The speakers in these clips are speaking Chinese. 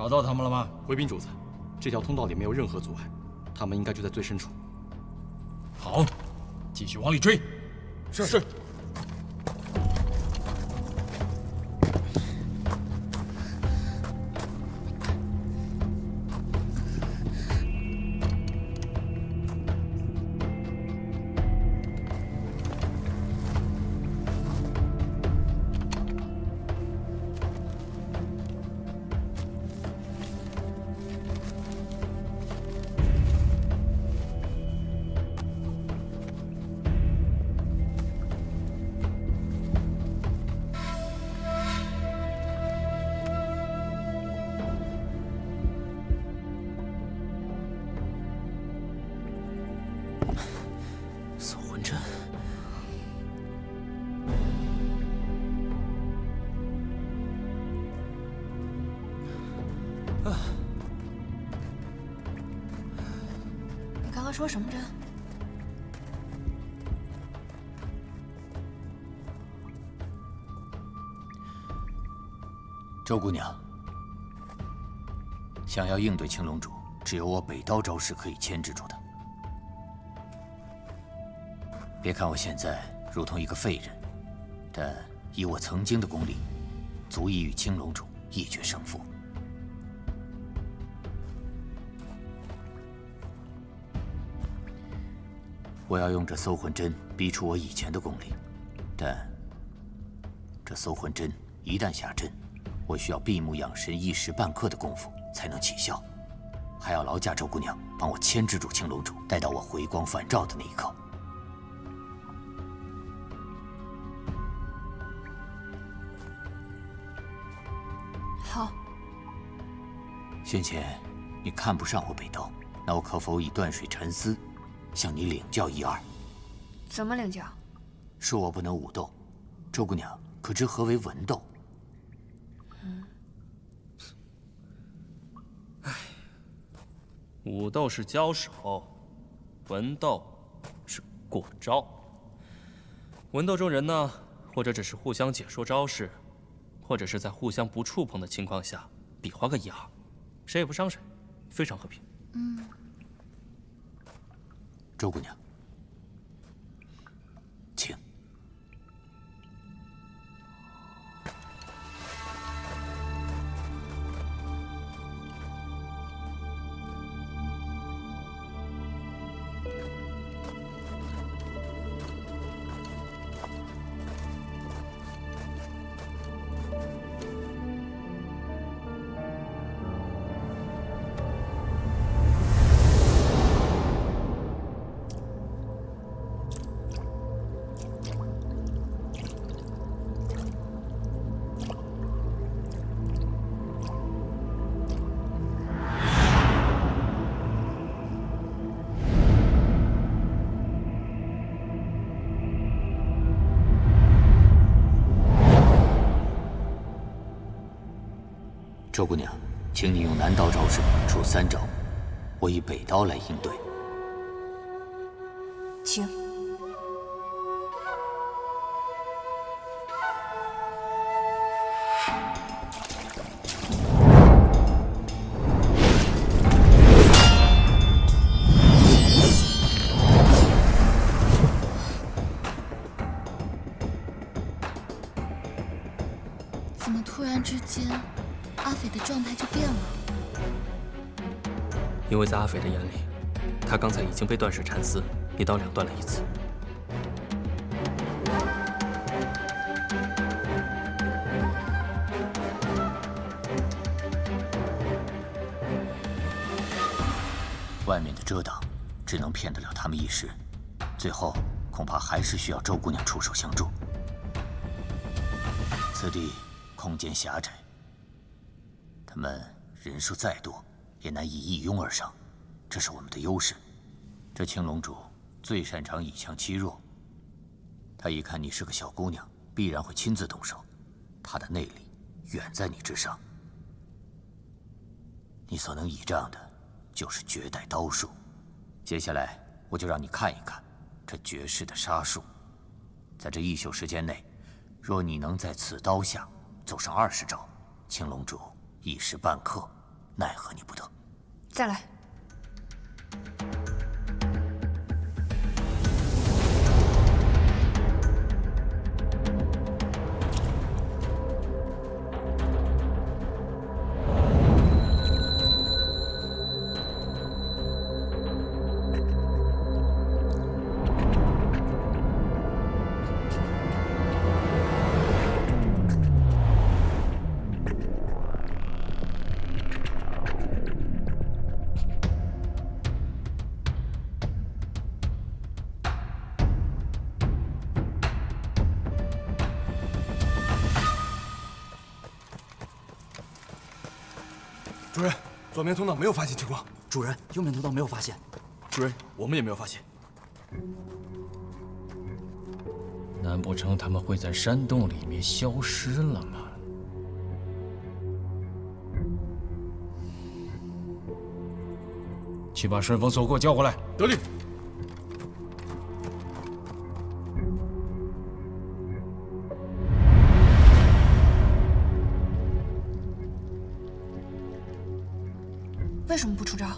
找到他们了吗？回禀主子，这条通道里没有任何阻碍，他们应该就在最深处。好，继续往里追。是。搜魂针。你刚刚说什么针？周姑娘，想要应对青龙主，只有我北刀招式可以牵制住他。别看我现在如同一个废人，但以我曾经的功力，足以与青龙主一决胜负。我要用这搜魂针逼出我以前的功力，但这搜魂针一旦下阵，我需要闭目养神一时半刻的功夫才能起效，还要劳驾周姑娘帮我牵制住青龙主，待到我回光返照的那一刻。好。先前你看不上我北刀，那我可否以断水沉思，向你领教一二？怎么领教？恕我不能武斗，周姑娘可知何为文斗？武斗是交手，文斗是过招。文斗中人呢，或者只是互相解说招式，或者是在互相不触碰的情况下比划个一二，谁也不伤谁，非常和平。周姑娘，请。周姑娘，请你用南刀招式出3招，我以北刀来应对。请。怎么突然之间，阿斐的状态就变了？因为在阿斐的眼里，他刚才已经被断水缠丝一刀两断了一次。外面的遮挡只能骗得了他们一时，最后恐怕还是需要周姑娘出手相助。此地空间狭窄，他们人数再多，也难以一拥而上，这是我们的优势。这青龙主最擅长以强欺弱，他一看你是个小姑娘，必然会亲自动手，他的内力远在你之上。你所能倚仗的，就是绝代刀术。接下来，我就让你看一看这绝世的杀术。在这1宿时间内，若你能在此刀下走上20招，青龙主一时半刻奈何你不得。再来。主任，左面通道没有发现情况。主人，右面通道没有发现。主人，我们也没有发现。难不成他们会在山洞里面消失了吗？去把顺风锁给我叫过来。得令。为什么不出招？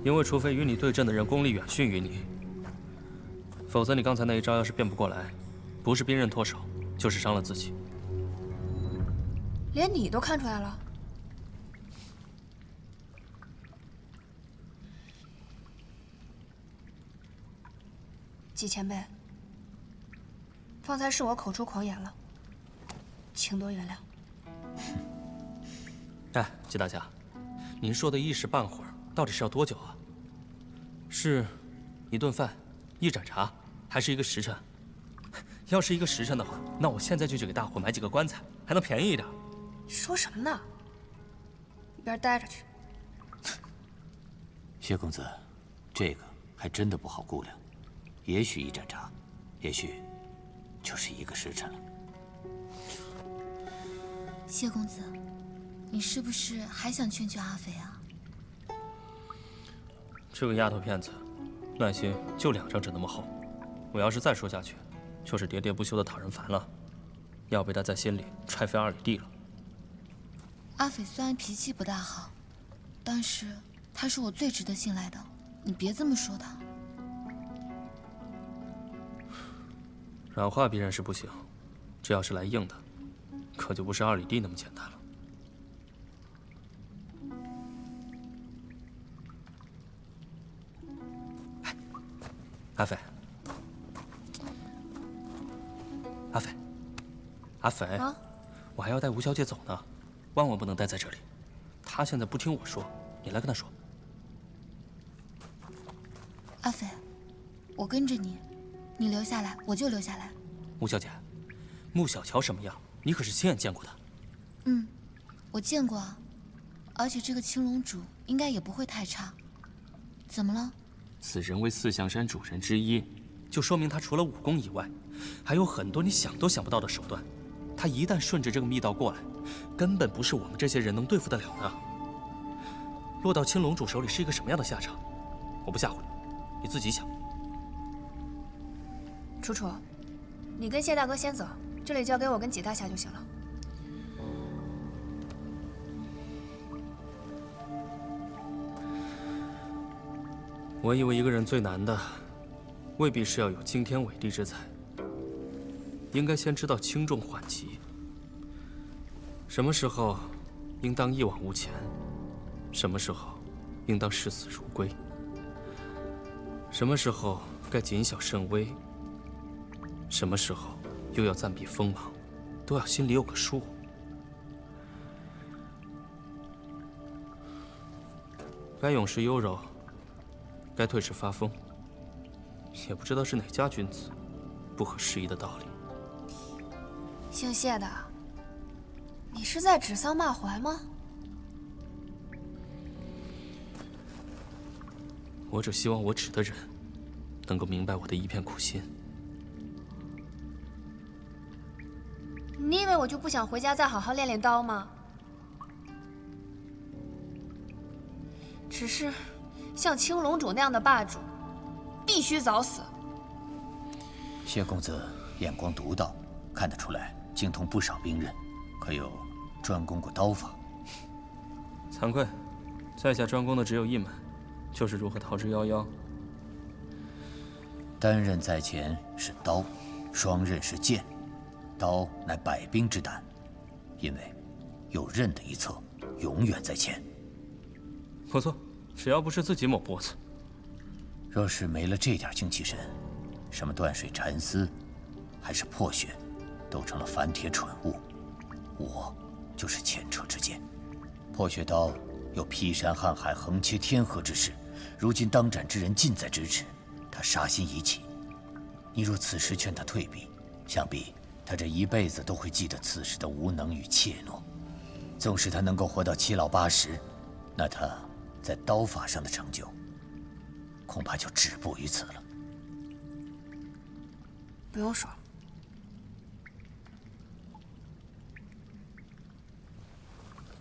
因为除非与你对阵的人功力远逊于你，否则你刚才那一招要是变不过来，不是兵刃脱手，就是伤了自己。连你都看出来了？季前辈，方才是我口出狂言了，请多原谅。哎，季大侠，您说的一时半会儿，到底是要多久啊？是一顿饭、一盏茶，还是一个时辰？要是一个时辰的话，那我现在就去给大伙买几个棺材，还能便宜一点。说什么呢？一边待着去。谢公子，这个还真的不好估量，也许一盏茶，也许就是一个时辰了。谢公子，你是不是还想劝劝阿飞啊？这个丫头片子，耐心就2张纸那么厚，我要是再说下去，就是喋喋不休的讨人烦了，要被她在心里踹飞2里地了。阿飞虽然脾气不大好，但是他是我最值得信赖的，你别这么说他。软化必然是不行，这要是来硬的，可就不是2里地那么简单了。阿飞，阿飞，阿飞，啊，我还要带吴小姐走呢，万万不能待在这里。她现在不听我说，你来跟她说。阿飞，我跟着你，你留下来我就留下来。吴小姐，穆小乔什么样，你可是亲眼见过的。嗯，我见过啊，而且这个青龙主应该也不会太差。怎么了？此人为四象山主人之一，就说明他除了武功以外，还有很多你想都想不到的手段。他一旦顺着这个密道过来，根本不是我们这些人能对付得了的。落到青龙主手里是一个什么样的下场？我不吓唬你，你自己想。楚楚，你跟谢大哥先走，这里交给我跟纪大侠就行了。我以为一个人最难的，未必是要有惊天伟地之才，应该先知道轻重缓急。什么时候应当一往无前，什么时候应当视死如归，什么时候该谨小慎微，什么时候又要暂避锋芒，都要心里有个数。该勇时优柔，该退时发疯，也不知道是哪家君子不合时宜的道理。姓谢的，你是在指桑骂槐吗？我只希望我指的人能够明白我的一片苦心。你以为我就不想回家再好好练练刀吗？只是像青龙主那样的霸主，必须早死。谢公子眼光独到，看得出来精通不少兵刃，可有专攻过刀法？惭愧，在下专攻的只有一门，就是如何逃之夭夭。单刃在前是刀，双刃是剑。刀乃百兵之胆，因为有刃的一侧永远在前。不错，只要不是自己抹脖子。若是没了这点精气神，什么断水禅丝，还是破血，都成了凡铁蠢物。我就是前车之鉴。破血刀有劈山撼海、横切天河之势，如今当斩之人近在咫尺，他杀心已起。你若此时劝他退避，想必他这一辈子都会记得此时的无能与怯懦。纵使他能够活到7老80，那他在刀法上的成就，恐怕就止步于此了。不用说。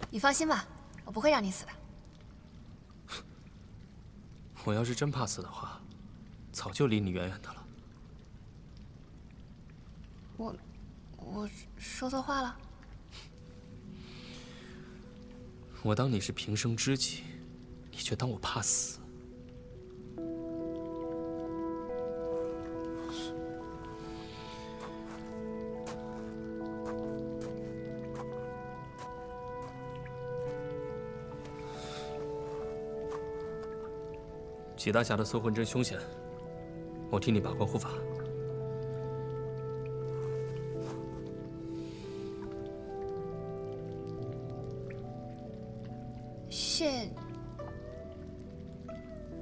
你放心吧，我不会让你死的。我要是真怕死的话，早就离你远远的了。我说错话了？我当你是平生知己，你却当我怕死。纪大侠的搜魂针凶险，我替你把关护法。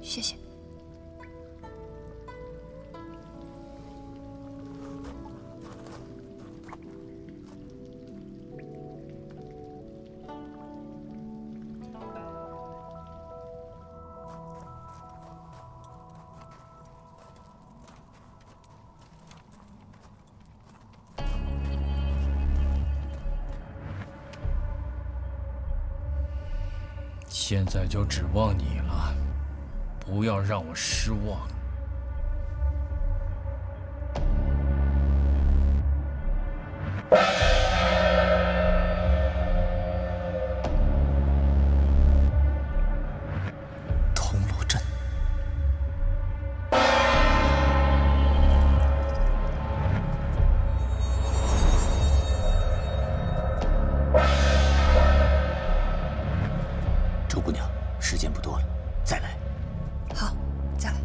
谢谢。现在就指望你了，不要让我失望。铜锣阵，周姑娘，时间不多了，再来。好，再来。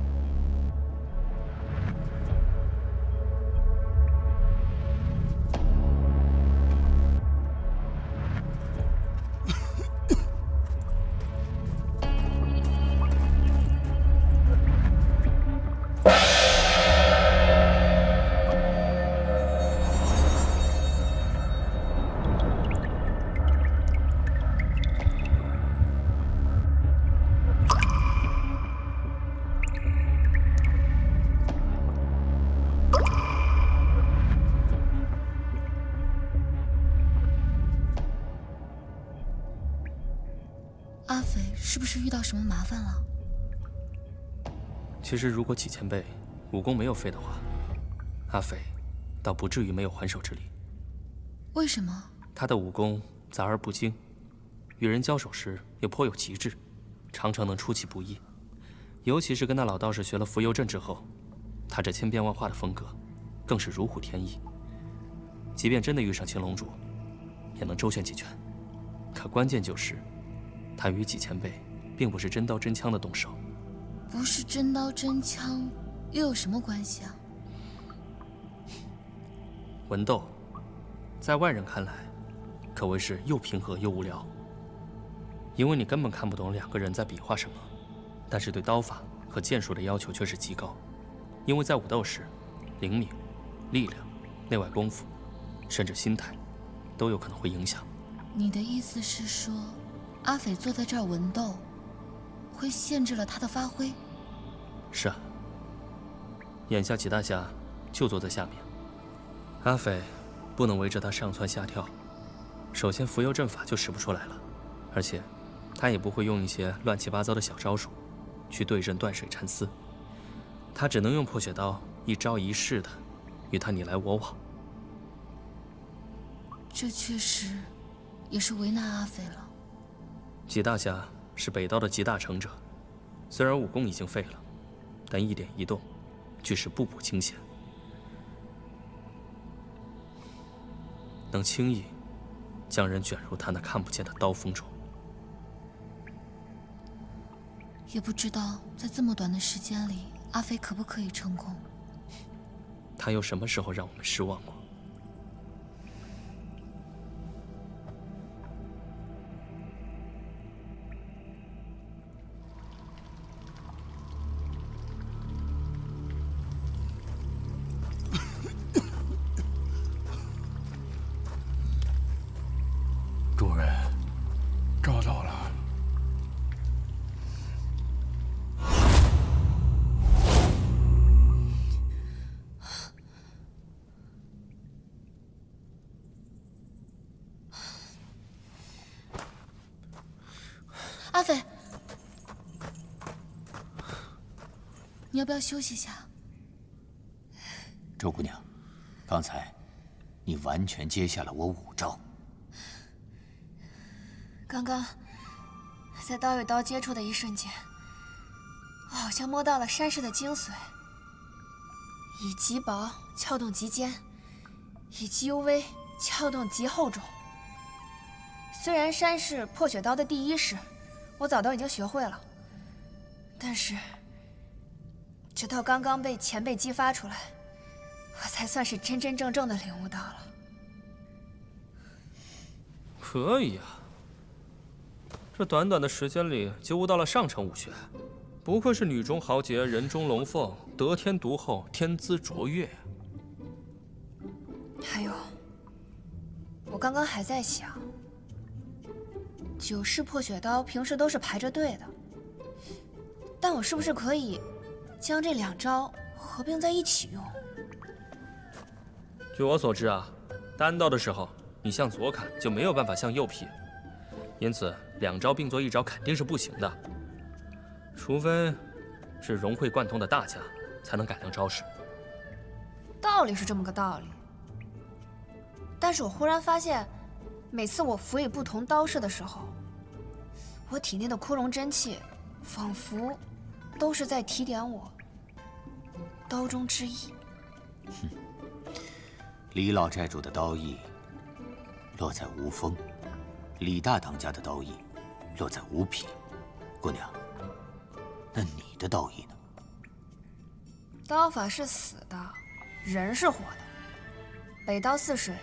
阿斐是不是遇到什么麻烦了？其实，如果纪前辈武功没有废的话，阿斐倒不至于没有还手之力。为什么？他的武功杂而不精，与人交手时也颇有极致，常常能出其不意。尤其是跟那老道士学了伏幽阵之后，他这千变万化的风格，更是如虎添翼。即便真的遇上青龙主，也能周旋几拳。可关键就是，他与纪前辈并不是真刀真枪的动手。不是真刀真枪，又有什么关系啊？文斗，在外人看来，可谓是又平和又无聊。因为你根本看不懂两个人在比划什么，但是对刀法和剑术的要求却是极高。因为在武斗时，灵敏、力量、内外功夫，甚至心态，都有可能会影响。你的意思是说，阿斐坐在这儿文斗，会限制了他的发挥？是啊，眼下纪大侠就坐在下面，阿斐不能围着他上蹿下跳。首先伏幽阵法就使不出来了，而且他也不会用一些乱七八糟的小招数去对阵断水禅丝，他只能用破血刀一招一式的与他你来我往。这确实也是为难阿飞了。吉大侠是北刀的集大成者，虽然武功已经废了，但一点一动，俱是步步惊险，能轻易将人卷入他那看不见的刀锋中。也不知道在这么短的时间里，阿飞可不可以成功？他又什么时候让我们失望过？主人，找到了。阿飞，你要不要休息一下？周姑娘，刚才你完全接下了我5招。刚刚在刀与刀接触的一瞬间，我好像摸到了山势的精髓，以极薄撬动极坚，以极幽微撬动极厚重。虽然山势破血刀的第一式我早都已经学会了，但是直到刚刚被前辈激发出来，我才算是真真正正的领悟到了。可以啊，这短短的时间里就悟到了上乘武学，不愧是女中豪杰，人中龙凤，得天独厚，天资卓越。还有，我刚刚还在想，9式破血刀平时都是排着队的，但我是不是可以将这2招合并在一起用？据我所知啊，单刀的时候，你向左砍就没有办法向右劈，因此2招并作一招肯定是不行的，除非是融会贯通的大家才能改良招式。道理是这么个道理，但是我忽然发现，每次我辅以不同刀式的时候，我体内的枯荣真气仿佛都是在提点我刀中之意。李老寨主的刀意落在无锋，李大当家的刀意落在无匹。姑娘，那你的刀意呢？刀法是死的，人是活的。北刀似水，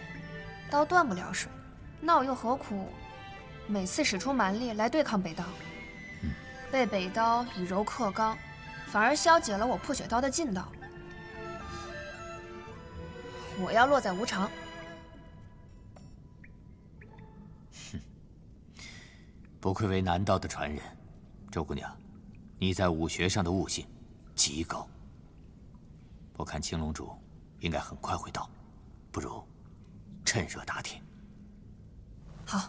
刀断不了水，那我又何苦每次使出蛮力来对抗北刀？被北刀以柔克刚，反而消解了我破血刀的劲道。我要落在无常。不愧为南道的传人，周姑娘，你在武学上的悟性极高。我看青龙主应该很快会到，不如趁热打铁。好。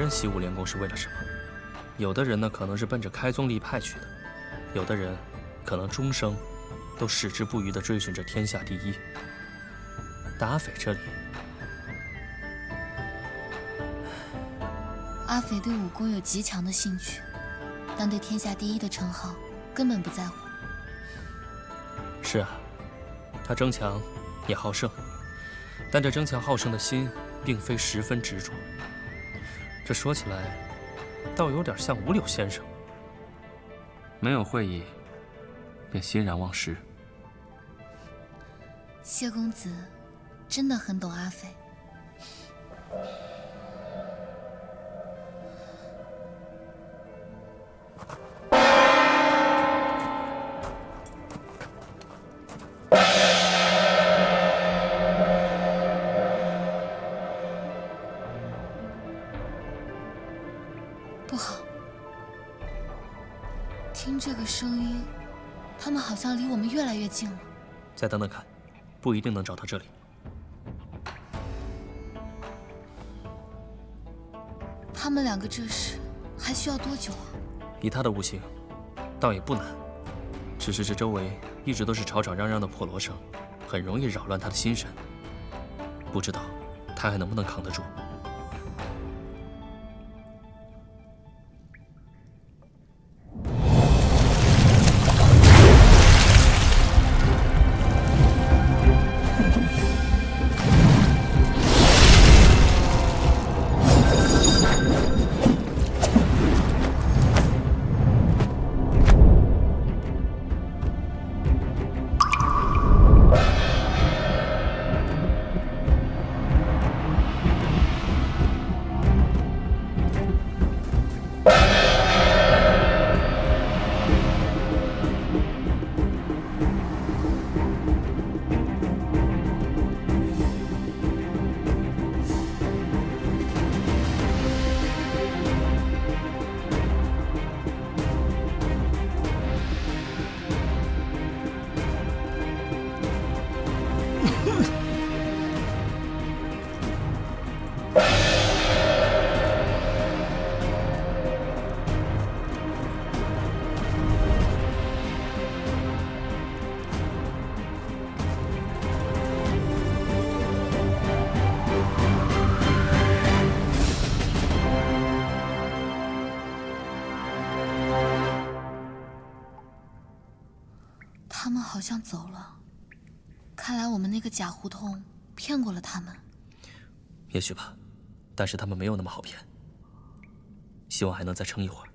习武练功是为了什么？有的人呢，可能是奔着开宗立派去的；有的人，可能终生都矢志不渝地追寻着天下第一。但阿斐这里，阿斐对武功有极强的兴趣，但对天下第一的称号根本不在乎。是啊，他争强也好胜，但这争强好胜的心并非十分执着。这说起来，倒有点像五柳先生，没有会意，便欣然忘食。谢公子真的很懂阿斐。听这个声音，他们好像离我们越来越近了。再等等看，不一定能找到这里。他们两个这时还需要多久啊？以他的悟性，倒也不难，只是这周围一直都是吵吵嚷嚷的破锣声，很容易扰乱他的心神。不知道他还能不能扛得住。他们好像走了，看来我们那个假胡同骗过了他们。也许吧，但是他们没有那么好骗。希望还能再撑一会儿。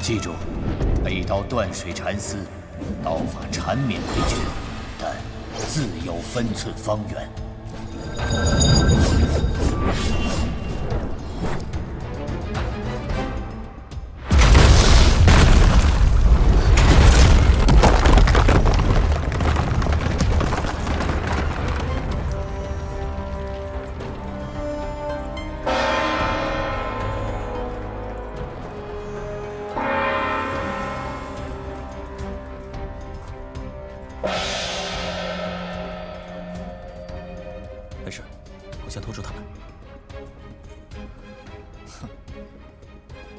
记住，北刀断水缠丝，刀法缠绵诡谲，但自有分寸方圆。没事，我先拖住他们。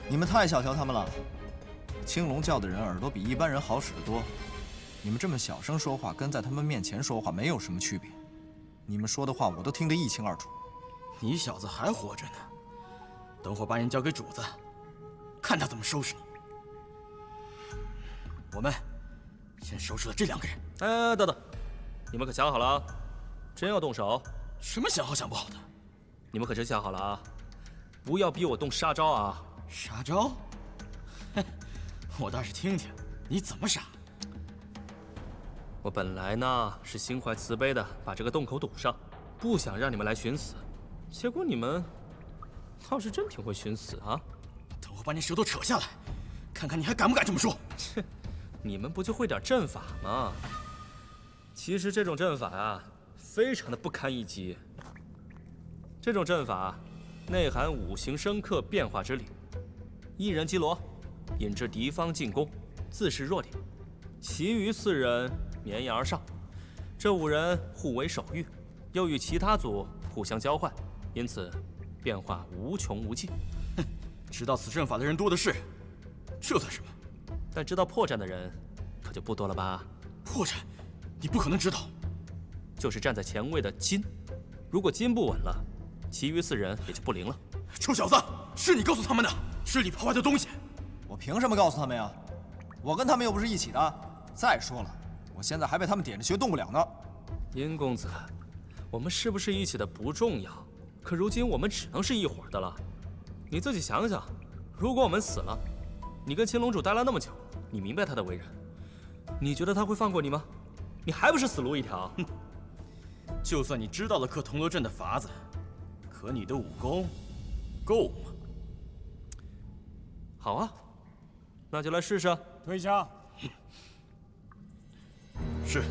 你们太小瞧他们了。青龙教的人耳朵比一般人好使得多，你们这么小声说话，跟在他们面前说话没有什么区别。你们说的话我都听得一清二楚。你小子还活着呢，等会儿把你交给主子，看他怎么收拾你。我们先收拾了这2个人。哎，等等，你们可想好了啊？真要动手？什么想好想不好的？你们可真想好了啊？不要逼我动杀招啊！杀招？哼，我倒是听听你怎么杀。我本来呢是心怀慈悲的，把这个洞口堵上，不想让你们来寻死。结果你们倒是真挺会寻死啊！等我把你舌头扯下来，看看你还敢不敢这么说。切，你们不就会点阵法吗？其实这种阵法啊，非常的不堪一击。这种阵法内含5行生克变化之力，一人击锣，引致敌方进攻，自示弱点；其余4人绵延而上，这5人互为手谕，又与其他组互相交换，因此变化无穷无尽。哼，知道此阵法的人多的是，这算什么？但知道破绽的人可就不多了吧？破绽，你不可能知道。就是站在前卫的金，如果金不稳了，其余4人也就不灵了。臭小子，是你告诉他们的，这里破坏的东西。我凭什么告诉他们呀？我跟他们又不是一起的。再说了，我现在还被他们点着穴动不了呢。殷公子，我们是不是一起的不重要，可如今我们只能是一伙的了。你自己想想，如果我们死了，你跟青龙主待了那么久，你明白他的为人，你觉得他会放过你吗？你还不是死路一条？哼！就算你知道了克铜锣阵的法子，可你的武功够吗？好啊，那就来试试。退下。是。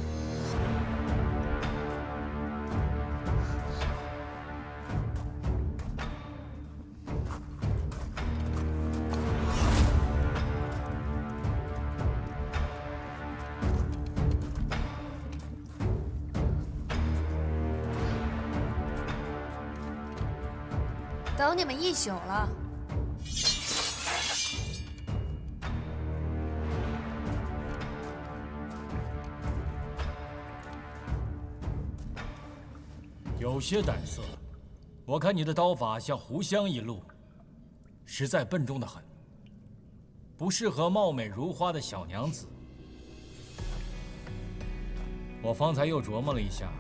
等你们一宿了。有些胆色，我看你的刀法像狐香一路，实在笨重的很，不适合貌美如花的小娘子。我方才又琢磨了一下，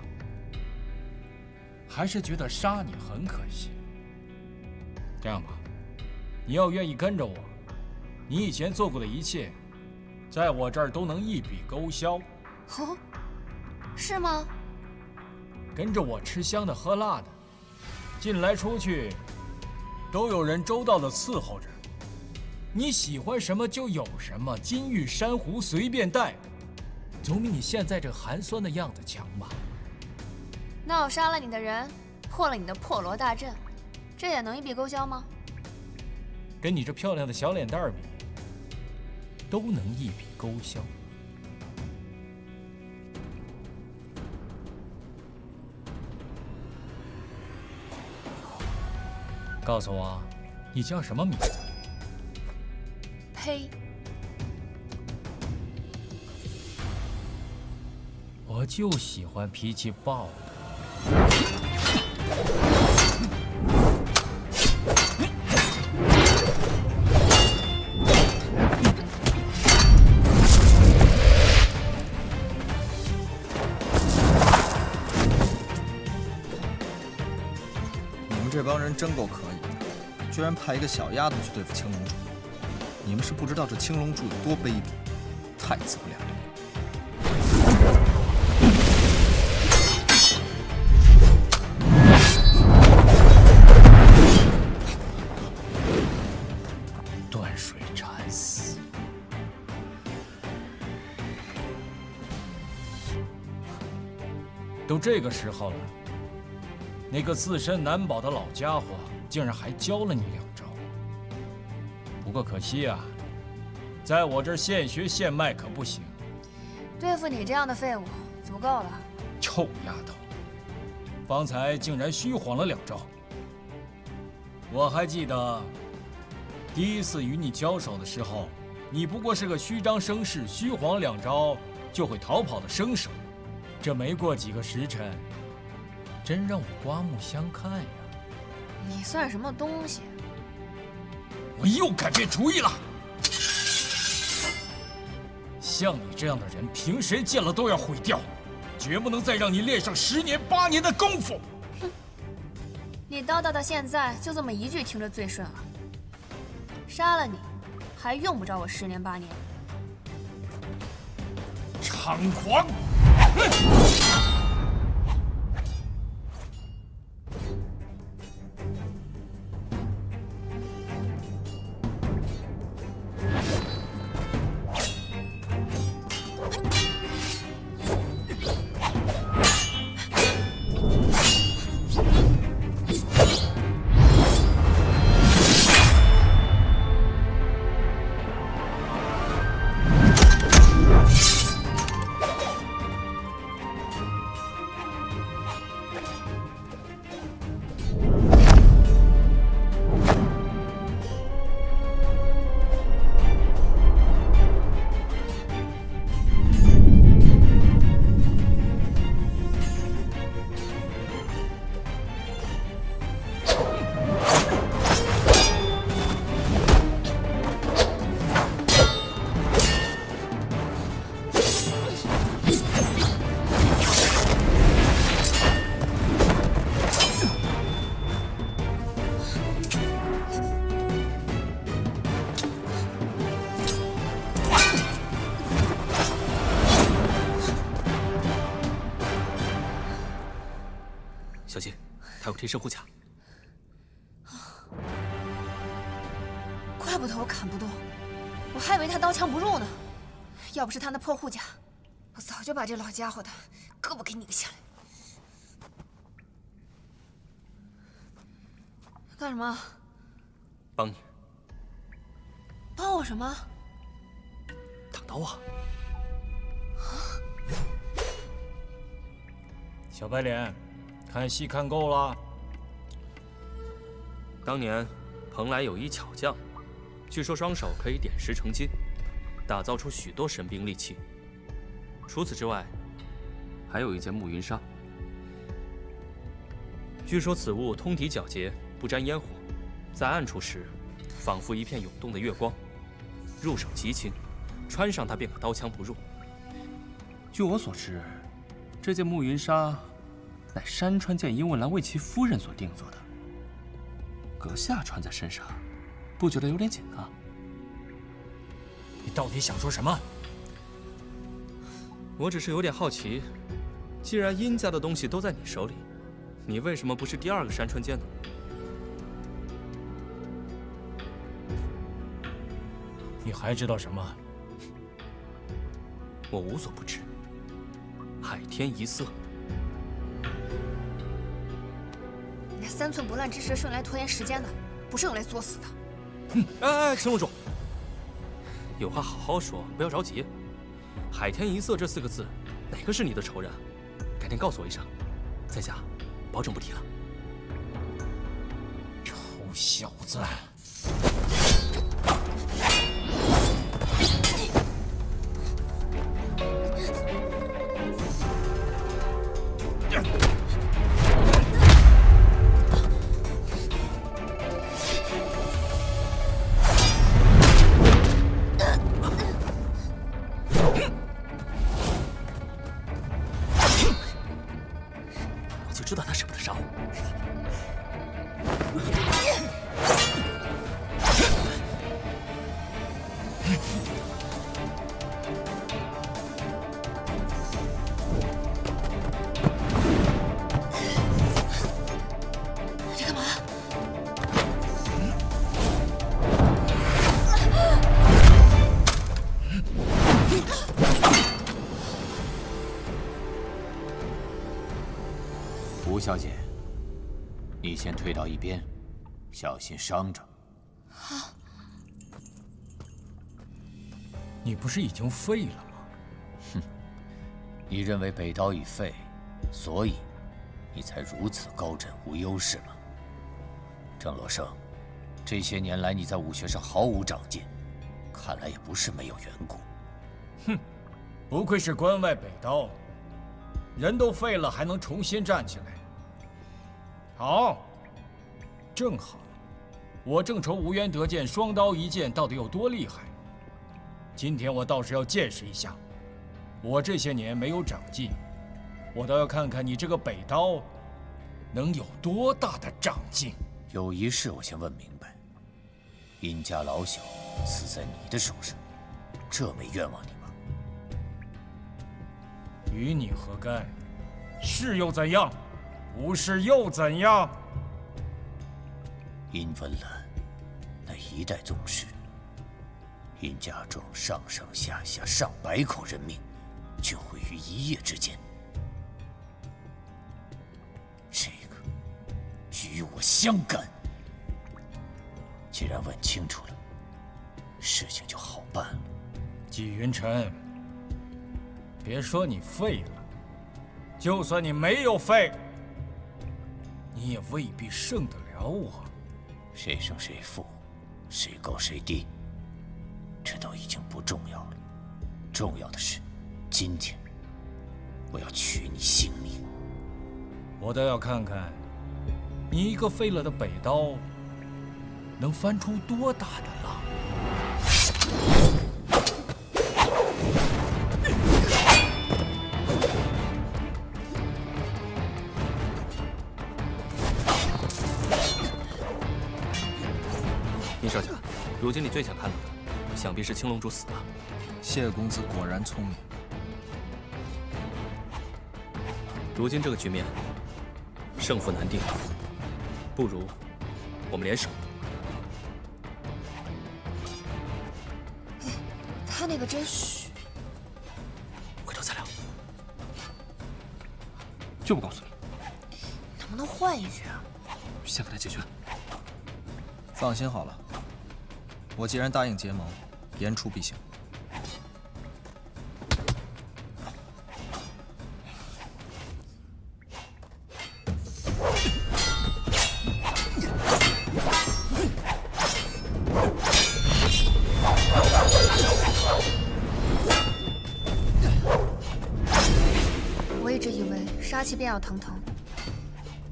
还是觉得杀你很可惜。这样吧，你要愿意跟着我，你以前做过的一切，在我这儿都能一笔勾销。哦，是吗？跟着我吃香的喝辣的，进来出去，都有人周到的伺候着。你喜欢什么就有什么，金玉珊瑚随便带，总比你现在这寒酸的样子强吧？那我杀了你的人，破了你的破罗大阵，这也能一笔勾销吗？跟你这漂亮的小脸蛋儿比，都能一笔勾销。告诉我，你叫什么名字？呸！我就喜欢脾气暴的。你们这帮人真够可以的，居然派一个小丫头去对付青龙主。你们是不知道这青龙主有多卑鄙，太自不量力。断水禅死。都这个时候了，那个自身难保的老家伙竟然还教了你2招。不过可惜啊，在我这儿现学现卖可不行。对付你这样的废物足够了。臭丫头，方才竟然虚晃了2招。我还记得，第一次与你交手的时候，你不过是个虚张声势、虚晃2招就会逃跑的生手。这没过几个时辰，真让我刮目相看呀！你算什么东西？我又改变主意了。像你这样的人，凭谁见了都要毁掉，绝不能再让你练上10年8年的功夫。哼，你叨叨到现在，就这么一句听着最顺了。杀了你，还用不着我10年8年。猖狂！提升护甲。怪不得我砍不动，我还以为他刀枪不入呢。要不是他那破护甲，我早就把这老家伙的胳膊给拧下来。干什么？帮你。帮我什么？挡刀啊！小白脸，看戏看够了。当年蓬莱有一巧匠，据说双手可以点石成金，打造出许多神兵利器。除此之外，还有一件暮云纱。据说此物通体皎洁，不沾烟火，在暗处时，仿佛一片涌动的月光。入手极轻，穿上它便可刀枪不入。据我所知，这件暮云纱乃山川剑殷问兰为其夫人所定做的。阁下穿在身上，不觉得有点紧啊？你到底想说什么？我只是有点好奇，既然殷家的东西都在你手里，你为什么不是第二个山川剑呢？你还知道什么？我无所不知。海天一色。你那3寸不烂之舌是用来拖延时间的，不是用来作死的。哎，青龙主，有话好好说，不要着急。海天一色这4个字，哪个是你的仇人？改天告诉我一声，在家保证不提了。臭小子！知道他舍不得杀我。你干嘛？吴小姐，你先退到一边，小心伤着。你不是已经废了吗？哼，你认为北刀已废，所以你才如此高枕无忧是吗？郑罗生，这些年来你在武学上毫无长进，看来也不是没有缘故。哼，不愧是关外北刀，人都废了还能重新站起来。好，正好，我正愁无缘得见双刀一剑到底有多厉害。今天我倒是要见识一下，我这些年没有长进，我倒要看看你这个北刀能有多大的长进。有一事我先问明白，殷家老小死在你的手上，这没冤枉你吗？与你何干？是又怎样？不是又怎样？殷文兰，乃一代宗师。殷家庄上上下下上百口人命，就毁于一夜之间。这个与我相干。既然问清楚了，事情就好办了。纪云辰，别说你废了，就算你没有废，你也未必胜得了我。谁胜谁负，谁高谁低，这都已经不重要了。重要的是，今天我要取你性命。我倒要看看，你一个废了的北刀，能翻出多大的浪。殷少侠，如今你最想看到的，想必是青龙主死了。谢公子果然聪明。如今这个局面，胜负难定，不如我们联手。他那个针，回头再聊，就不告诉你。能不能换一句啊？先给他解决。放心好了，我既然答应结盟，言出必行。我一直以为杀气便要腾腾，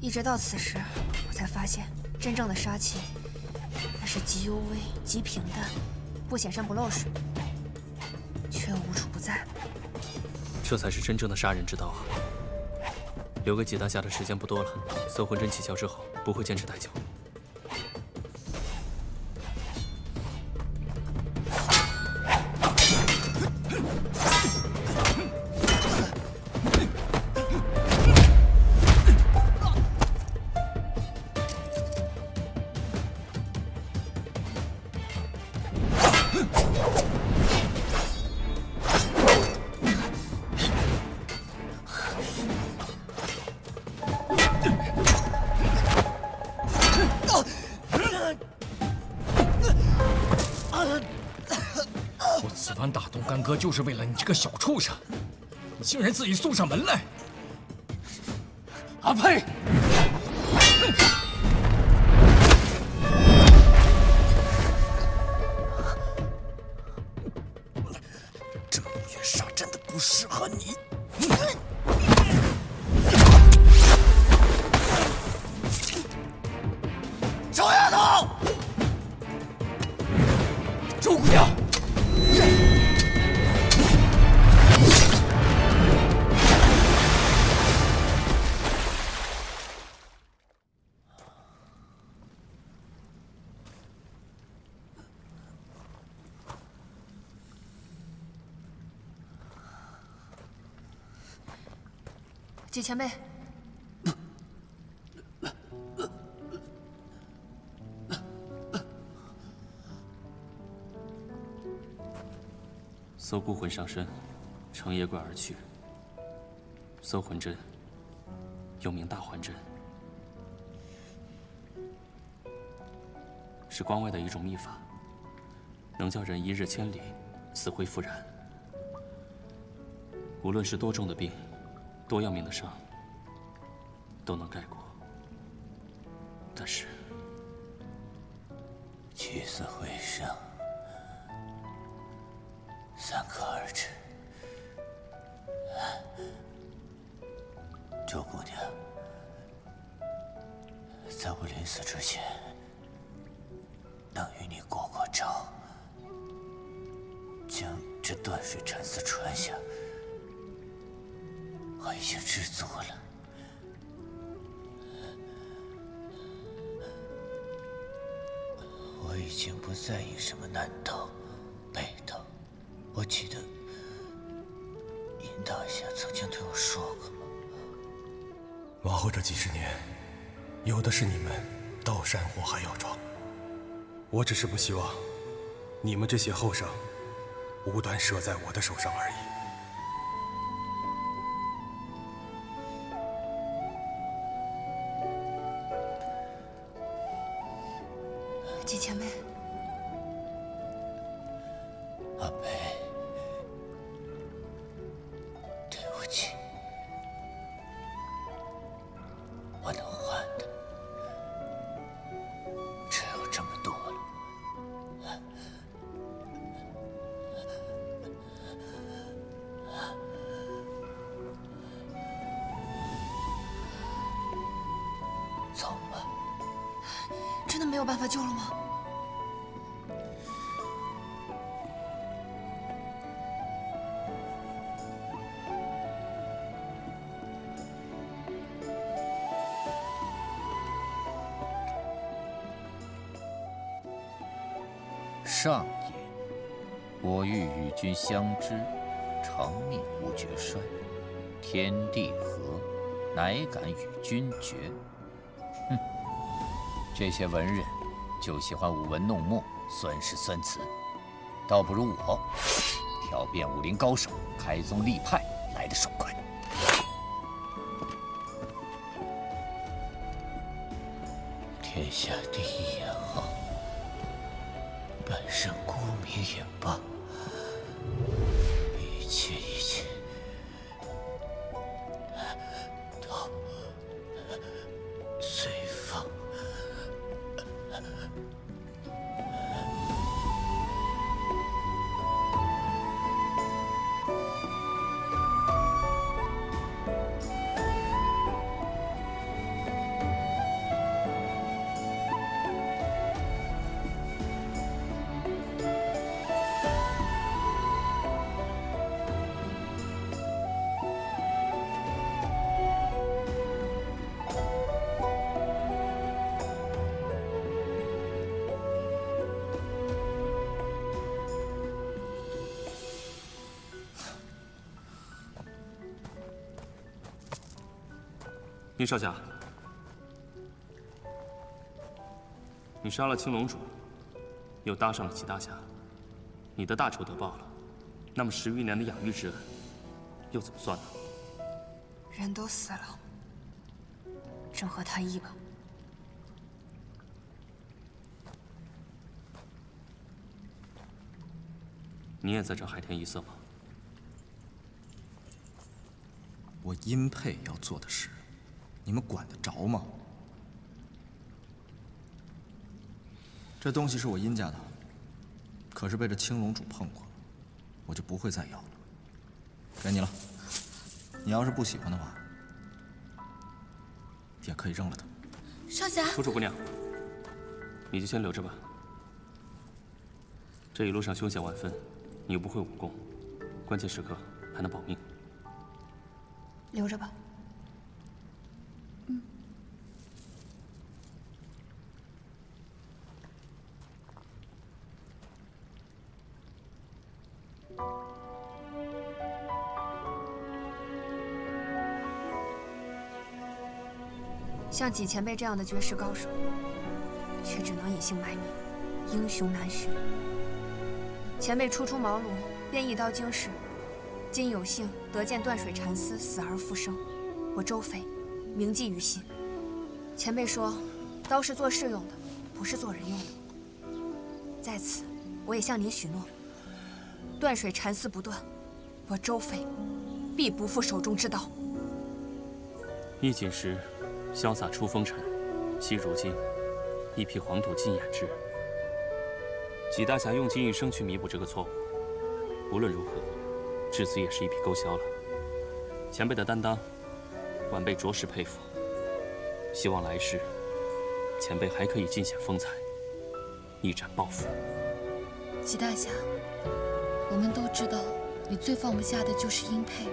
一直到此时，我才发现真正的杀气，那是极幽微、极平淡，不显山不露水，却又无处不在。这才是真正的杀人之道啊！留给几大侠的时间不多了，搜魂针起效之后，不会坚持太久。我此番打动干哥，就是为了你这个小畜生，你竟然自己送上门来！阿呸！这木月杀真的不适合你。小丫头，周姑娘。季前辈，搜孤魂上身，乘夜怪而去。搜魂针，又名大还针，是关外的一种秘法，能叫人一日千里，死灰复燃。无论是多重的病，多要命的伤，都能盖过。但是，起死回生，三可而止。周姑娘，在我临死之前，能与你过过招，将这断水禅寺传下，我已经知足了。我已经不在意什么南道、北道。我记得尹大侠曾经对我说过，往后这几十年，有的是你们刀山火海要闯。我只是不希望你们这些后生无端折在我的手上而已。季前辈，阿培，对不起，我能换的只有这么多了。走吧。真的没有办法救了吗？上也，我欲与君相知，长命无绝衰。天地合，乃敢与君绝。哼！这些文人就喜欢舞文弄墨、酸诗酸词，倒不如我挑遍武林高手、开宗立派来得爽快。天下第一眼好，半生沽名也罢，一切都随风。宁少侠，你杀了青龙主，又搭上了齐大侠，你的大仇得报了。那么10余年的养育之恩，又怎么算呢？人都死了，正合他意吧。你也在这海天一色吗？我殷沛要做的事，你们管得着吗？这东西是我殷家的，可是被这青龙主碰过，我就不会再要了。给你了，你要是不喜欢的话，也可以扔了它。少侠，楚楚姑娘，你就先留着吧。这一路上凶险万分，你又不会武功，关键时刻还能保命。留着吧。像几前辈这样的绝世高手，却只能隐姓埋名，英雄难寻。前辈初出茅庐，便一刀经世，今有幸得见断水禅师死而复生，我周飞铭记于心。前辈说，刀是做事用的，不是做人用的。在此，我也向您许诺，断水禅师不断，我周飞必不负手中之刀。一锦时，潇洒出风尘；惜如今，一匹黄土尽掩志。纪大侠用尽一生去弥补这个错误，无论如何，至此也是一笔勾销了。前辈的担当，晚辈着实佩服。希望来世，前辈还可以尽显风采，一展抱负。纪大侠，我们都知道，你最放不下的就是殷沛。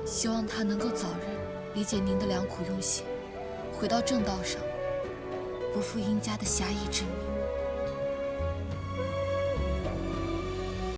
希望他能够早日理解您的良苦用心，回到正道上，不负殷家的侠义之名。